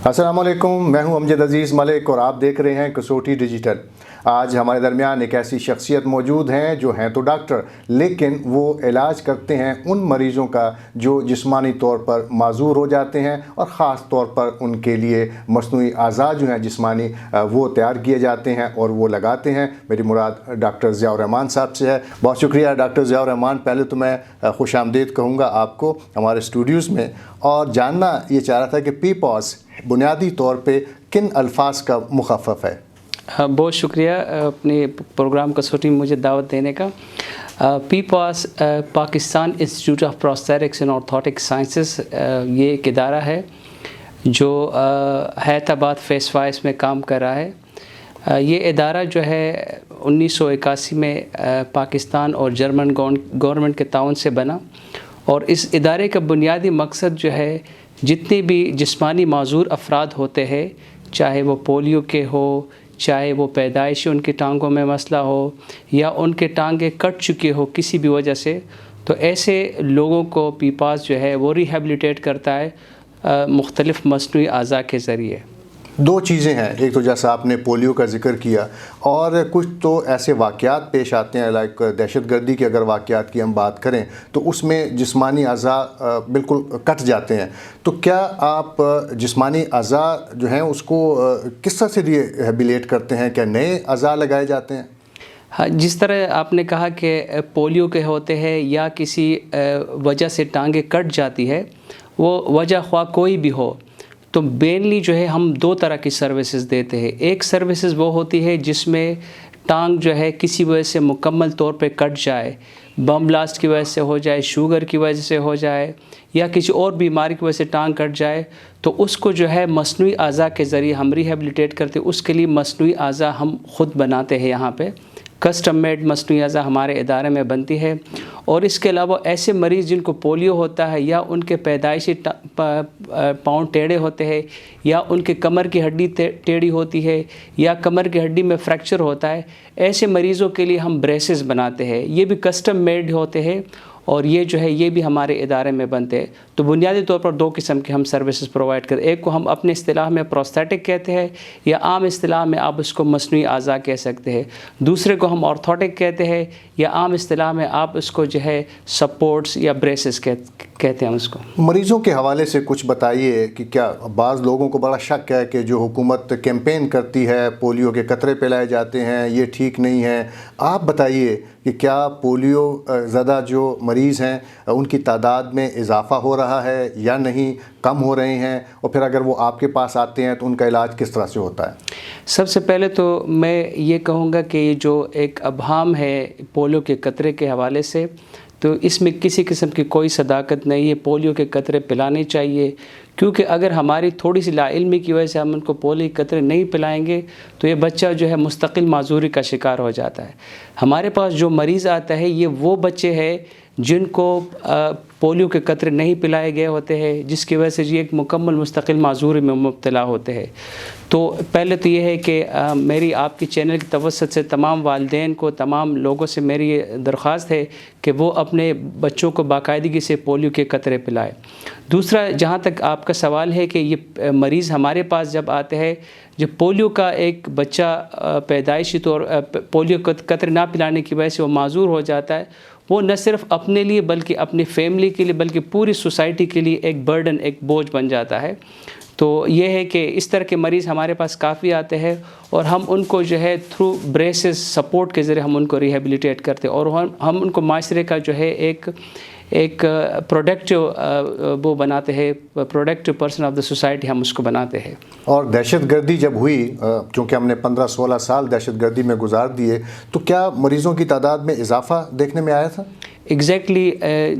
السلام علیکم، میں ہوں امجد عزیز ملک اور آپ دیکھ رہے ہیں کسوٹی ڈیجیٹل۔ آج ہمارے درمیان ایک ایسی شخصیت موجود ہیں جو ہیں تو ڈاکٹر، لیکن وہ علاج کرتے ہیں ان مریضوں کا جو جسمانی طور پر معذور ہو جاتے ہیں، اور خاص طور پر ان کے لیے مصنوعی اعضاء جو ہیں جسمانی وہ تیار کیے جاتے ہیں اور وہ لگاتے ہیں۔ میری مراد ڈاکٹر ضیاء الرحمان صاحب سے ہے۔ بہت شکریہ ڈاکٹر ضیاء الرحمان، پہلے تو میں خوش آمدید کہوں گا آپ کو ہمارے اسٹوڈیوز میں، اور جاننا یہ چاہ رہا تھا کہ پی پاس بنیادی طور پہ کن الفاظ کا مخفف ہے؟ بہت شکریہ اپنے پروگرام کسوٹی میں مجھے دعوت دینے کا۔ PIPOS Pakistan institute of prosthetics and orthotic sciences یہ ایک ادارہ ہے جو حیدرآباد فیس 5 میں کام کر رہا ہے۔ یہ ادارہ جو ہے 1981 میں پاکستان اور جرمن گورنمنٹ کے تعاون سے بنا، اور اس ادارے کا بنیادی مقصد جو ہے جتنے بھی جسمانی معذور افراد ہوتے ہیں، چاہے وہ پولیو کے ہو، چاہے وہ پیدائشی ان کی ٹانگوں میں مسئلہ ہو، یا ان کے ٹانگیں کٹ چکے ہو کسی بھی وجہ سے، تو ایسے لوگوں کو پی پاس جو ہے وہ ریہیبلیٹیٹ کرتا ہے مختلف مصنوعی اعضاء کے ذریعے۔ دو چیزیں ہیں، ایک تو جیسا آپ نے پولیو کا ذکر کیا، اور کچھ تو ایسے واقعات پیش آتے ہیں لائک دہشت گردی کے اگر واقعات کی ہم بات کریں تو اس میں جسمانی اعضاء بالکل کٹ جاتے ہیں، تو کیا آپ جسمانی اعضاء جو ہیں اس کو کس طرح سے ریہیبلیٹ کرتے ہیں؟ کیا نئے اعضاء لگائے جاتے ہیں؟ ہاں، جس طرح آپ نے کہا کہ پولیو کے ہوتے ہیں یا کسی وجہ سے ٹانگیں کٹ جاتی ہے، وہ وجہ خواہ کوئی بھی ہو، تو مینلی جو ہے ہم دو طرح کی سروسز دیتے ہیں۔ ایک سروسز وہ ہوتی ہے جس میں ٹانگ جو ہے کسی وجہ سے مکمل طور پہ کٹ جائے، بم بلاسٹ کی وجہ سے ہو جائے، شوگر کی وجہ سے ہو جائے، یا کسی اور بیماری کی وجہ سے ٹانگ کٹ جائے، تو اس کو جو ہے مصنوعی اعضاء کے ذریعے ہم ریہیبلیٹیٹ کرتے ہیں۔ اس کے لیے مصنوعی اعضاء ہم خود بناتے ہیں، یہاں پہ کسٹم میڈ مصنوعی اعضاء ہمارے ادارے میں بنتی ہے۔ اور اس کے علاوہ ایسے مریض جن کو پولیو ہوتا ہے، یا ان کے پیدائشی پاؤں ٹیڑھے ہوتے ہیں، یا ان کے کمر کی ہڈی ٹیڑھی ہوتی ہے، یا کمر کی ہڈی میں فریکچر ہوتا ہے، ایسے مریضوں کے لیے ہم بریسز بناتے ہیں۔ یہ بھی کسٹم میڈ ہوتے ہیں، اور یہ جو ہے یہ بھی ہمارے ادارے میں بنتے ہیں۔ تو بنیادی طور پر دو قسم کے ہم سروسز پرووائڈ کرتے ہیں۔ ایک کو ہم اپنے اصطلاح میں پروستھیٹک کہتے ہیں، یا عام اصطلاح میں آپ اس کو مصنوعی اعضاء کہہ سکتے ہیں۔ دوسرے کو ہم آرتھوٹک کہتے ہیں، یا عام اصطلاح میں آپ اس کو جو ہے سپورٹس یا بریسز کہتے ہیں اس کو۔ مریضوں کے حوالے سے کچھ بتائیے کہ کیا بعض لوگوں کو بڑا شک ہے کہ جو حکومت کیمپین کرتی ہے پولیو کے قطرے پلائے جاتے ہیں یہ ٹھیک نہیں ہے، آپ بتائیے کہ کیا پولیو زدہ جو مریض ہیں ان کی تعداد میں اضافہ ہو رہا ہے یا نہیں، کم ہو رہے ہیں، اور پھر اگر وہ آپ کے پاس آتے ہیں تو ان کا علاج کس طرح سے ہوتا ہے؟ سب سے پہلے تو میں یہ کہوں گا کہ یہ جو ایک ابہام ہے پولیو کے قطرے کے حوالے سے، تو اس میں کسی قسم کی کوئی صداقت نہیں ہے۔ پولیو کے قطرے پلانے چاہیے، کیونکہ اگر ہماری تھوڑی سی لا علمی کی وجہ سے ہم ان کو پولیو کے قطرے نہیں پلائیں گے تو یہ بچہ جو ہے مستقل معذوری کا شکار ہو جاتا ہے۔ ہمارے پاس جو مریض آتا ہے یہ وہ بچے ہیں جن کو پولیو کے قطرے نہیں پلائے گئے ہوتے ہیں، جس کی وجہ سے یہ ایک مکمل مستقل معذوری میں مبتلا ہوتے ہیں۔ تو پہلے تو یہ ہے کہ میری آپ کی چینل کی توسط سے تمام والدین کو، تمام لوگوں سے میری درخواست ہے کہ وہ اپنے بچوں کو باقاعدگی سے پولیو کے قطرے پلائیں۔ دوسرا، جہاں تک آپ کا سوال ہے کہ یہ مریض ہمارے پاس جب آتے ہیں، جب پولیو کا ایک بچہ پیدائشی طور پولیو قطرے نہ پلانے کی وجہ سے وہ معذور ہو جاتا ہے، وہ نہ صرف اپنے لیے بلکہ اپنی فیملی کے لیے بلکہ پوری سوسائٹی کے لیے ایک برڈن، ایک بوجھ بن جاتا ہے۔ تو یہ ہے کہ اس طرح کے مریض ہمارے پاس کافی آتے ہیں، اور ہم ان کو جو ہے تھرو بریسز سپورٹ کے ذریعے ہم ان کو ریہیبلیٹیٹ کرتے ہیں، اور ہم ان کو معاشرے کا جو ہے ایک پروڈکٹیو وہ بناتے ہیں، productive person of the society ہم اس کو بناتے ہیں۔ اور دہشت گردی جب ہوئی، چونکہ ہم نے 15-16 سال دہشت گردی میں گزار دیے، تو کیا مریضوں کی تعداد میں اضافہ دیکھنے میں آیا تھا؟ ایگزیکٹلی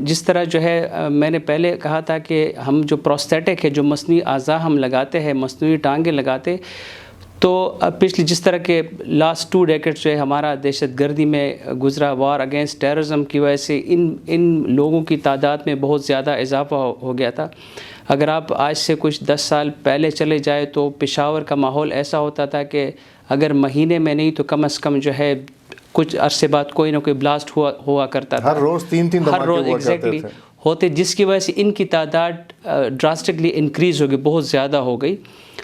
جس طرح جو ہے میں نے پہلے کہا تھا کہ ہم جو پروستھیٹک ہے، جو مصنوعی اعضاء ہم لگاتے ہیں، مصنوعی ٹانگیں لگاتے، تو پچھلی جس طرح کے لاسٹ 2 ڈیکیڈ جو ہے ہمارا دہشت گردی میں گزرا، وار اگینسٹ ٹیررزم کی وجہ سے ان لوگوں کی تعداد میں بہت زیادہ اضافہ ہو گیا تھا۔ اگر آپ آج سے کچھ 10 سال پہلے چلے جائے تو پشاور کا ماحول ایسا ہوتا تھا کہ اگر مہینے میں نہیں تو کم از کم جو ہے کچھ عرصے بعد کوئی نہ کوئی بلاسٹ ہوا کرتا تھا، ہر روز 3 دھماکے ہر روز ایگزیکٹلی ہوتے، جس کی وجہ سے ان کی تعداد ڈراسٹکلی انکریز ہو گئی، بہت زیادہ ہو گئی.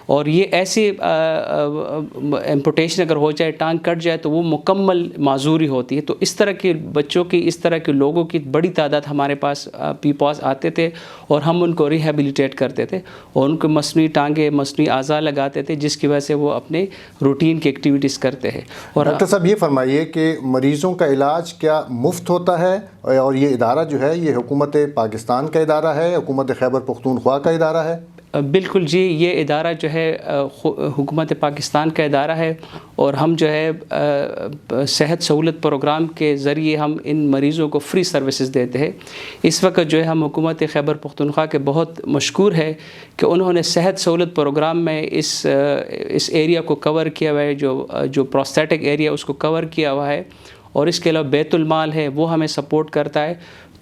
اور یہ ایسی ایمپوٹیشن اگر ہو جائے، ٹانگ کٹ جائے، تو وہ مکمل معذوری ہوتی ہے. تو اس طرح کے بچوں کی، اس طرح کے لوگوں کی بڑی تعداد ہمارے پاس PPOS آتے تھے اور ہم ان کو ریہیبلیٹیٹ کرتے تھے اور ان کو مصنوعی ٹانگیں، مصنوعی اعضاء لگاتے تھے، جس کی وجہ سے وہ اپنے روٹین کی ایکٹیویٹیز کرتے ہیں. اور ڈاکٹر صاحب یہ فرمائیے کہ مریضوں کا علاج کیا مفت ہوتا ہے؟ اور یہ ادارہ جو ہے یہ حکومت پاکستان کا ادارہ ہے، حکومت خیبر پختونخوا کا ادارہ ہے؟ بالکل جی، یہ ادارہ جو ہے حکومت پاکستان کا ادارہ ہے اور ہم جو ہے صحت سہولت پروگرام کے ذریعے ہم ان مریضوں کو فری سروسز دیتے ہیں. اس وقت جو ہے ہم حکومت خیبر پختونخوا کے بہت مشکور ہے کہ انہوں نے صحت سہولت پروگرام میں اس ایریا کو کور کیا ہوا ہے، جو پروستیٹک ایریا اس کو کور کیا ہوا ہے. اور اس کے علاوہ بیت المال ہے، وہ ہمیں سپورٹ کرتا ہے.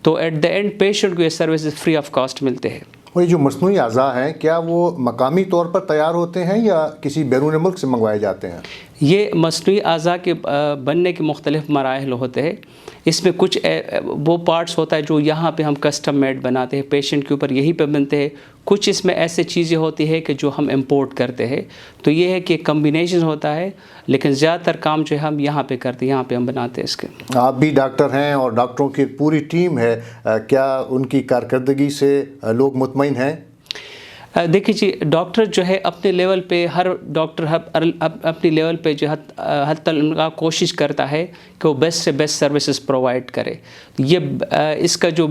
تو ایٹ دا اینڈ پیشنٹ کو یہ سروسز فری آف کاسٹ ملتے ہیں. اور یہ جو مصنوعی اعضاء ہیں کیا وہ مقامی طور پر تیار ہوتے ہیں یا کسی بیرون ملک سے منگوائے جاتے ہیں؟ یہ مصنوعی اعضاء کے بننے کے مختلف مراحل ہوتے ہیں. اس میں کچھ وہ پارٹس ہوتا ہے جو یہاں پہ ہم کسٹم میڈ بناتے ہیں، پیشنٹ کے اوپر یہی پہ بنتے ہیں. کچھ اس میں ایسے چیزیں ہوتی ہے کہ جو ہم امپورٹ کرتے ہیں. تو یہ ہے کہ کمبینیشن ہوتا ہے، لیکن زیادہ تر کام جو ہے ہم یہاں پہ کرتے ہیں، یہاں پہ ہم بناتے ہیں اس کے. آپ بھی ڈاکٹر ہیں اور ڈاکٹروں کی پوری ٹیم ہے، کیا ان کی کارکردگی سے لوگ مطمئن ہیں؟ دیکھیے جی، ڈاکٹر جو ہے اپنے لیول پہ، ہر ڈاکٹر اپنی لیول پہ جو حد تک کوشش کرتا ہے کہ وہ بیسٹ سے بیسٹ سروسز پرووائڈ کرے. یہ اس کا جو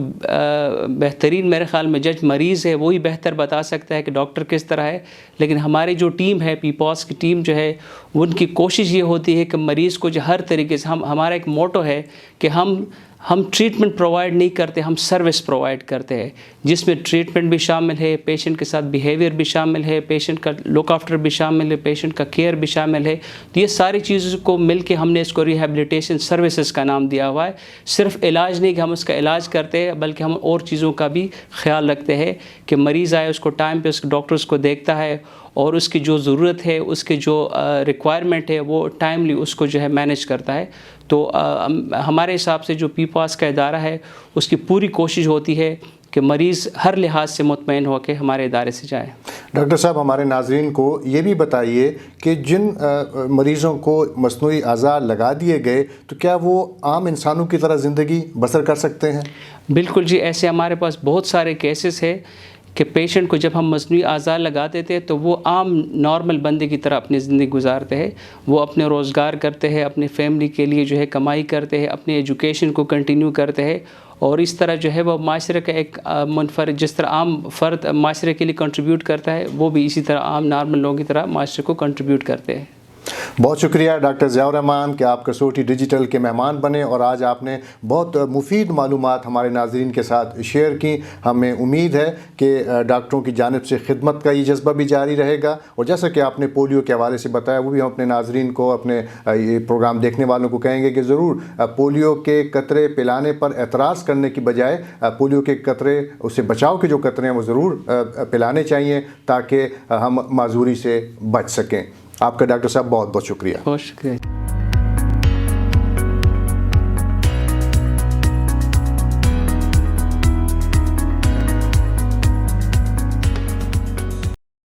بہترین میرے خیال میں جج مریض ہے، وہی بہتر بتا سکتا ہے کہ ڈاکٹر کس طرح ہے. لیکن ہماری جو ٹیم ہے، PPOS کی ٹیم جو ہے، ان کی کوشش یہ ہوتی ہے کہ مریض کو جو ہر طریقے سے ہمارا ایک موٹو ہے کہ ہم ٹریٹمنٹ پرووائڈ نہیں کرتے، ہم سروس پرووائڈ کرتے ہیں، جس میں ٹریٹمنٹ بھی شامل ہے، پیشنٹ کے ساتھ بیہیویئر بھی شامل ہے، پیشنٹ کا لک آفٹر بھی شامل ہے، پیشنٹ کا کیئر بھی شامل ہے. تو یہ ساری چیزوں کو مل کے ہم نے اس کو ریہیبلیٹیشن سروسز کا نام دیا ہوا ہے. صرف علاج نہیں کہ ہم اس کا علاج کرتے ہیں، بلکہ ہم اور چیزوں کا بھی خیال رکھتے ہیں کہ مریض آئے، اس کو ٹائم پہ اس ڈاکٹر اس کو دیکھتا ہے اور اس کی جو ضرورت ہے، اس کی جو ریکوائرمنٹ ہے، وہ ٹائملی اس کو جو ہے مینیج کرتا ہے. تو ہمارے حساب سے جو PPOS کا ادارہ ہے، اس کی پوری کوشش ہوتی ہے کہ مریض ہر لحاظ سے مطمئن ہو کے ہمارے ادارے سے جائے. ڈاکٹر صاحب ہمارے ناظرین کو یہ بھی بتائیے کہ جن مریضوں کو مصنوعی اعضاء لگا دیے گئے تو کیا وہ عام انسانوں کی طرح زندگی بسر کر سکتے ہیں؟ بالکل جی، ایسے ہمارے پاس بہت سارے کیسز ہیں کہ پیشنٹ کو جب ہم مصنوعی اعضاء لگاتے تھے تو وہ عام نارمل بندے کی طرح اپنی زندگی گزارتے ہیں. وہ اپنے روزگار کرتے ہیں، اپنی فیملی کے لیے جو ہے کمائی کرتے ہیں، اپنی ایجوکیشن کو کنٹینیو کرتے ہیں اور اس طرح جو ہے وہ معاشرے کا ایک منفرد، جس طرح عام فرد معاشرے کے لیے کنٹریبیوٹ کرتا ہے، وہ بھی اسی طرح عام نارمل لوگوں کی طرح معاشرے کو کنٹریبیوٹ کرتے ہیں. بہت شکریہ ڈاکٹر ضیاء الرحمان کہ آپ کسوٹی ڈیجیٹل کے مہمان بنے اور آج آپ نے بہت مفید معلومات ہمارے ناظرین کے ساتھ شیئر کی. ہمیں امید ہے کہ ڈاکٹروں کی جانب سے خدمت کا یہ جذبہ بھی جاری رہے گا اور جیسا کہ آپ نے پولیو کے حوالے سے بتایا، وہ بھی ہم اپنے ناظرین کو، اپنے یہ پروگرام دیکھنے والوں کو کہیں گے کہ ضرور پولیو کے قطرے پلانے پر اعتراض کرنے کی بجائے پولیو کے قطرے، اس سے بچاؤ کے جو قطرے ہیں وہ ضرور پلانے چاہیے تاکہ ہم معذوری سے بچ سکیں. آپ کا ڈاکٹر صاحب بہت بہت شکریہ. بہت شکریہ.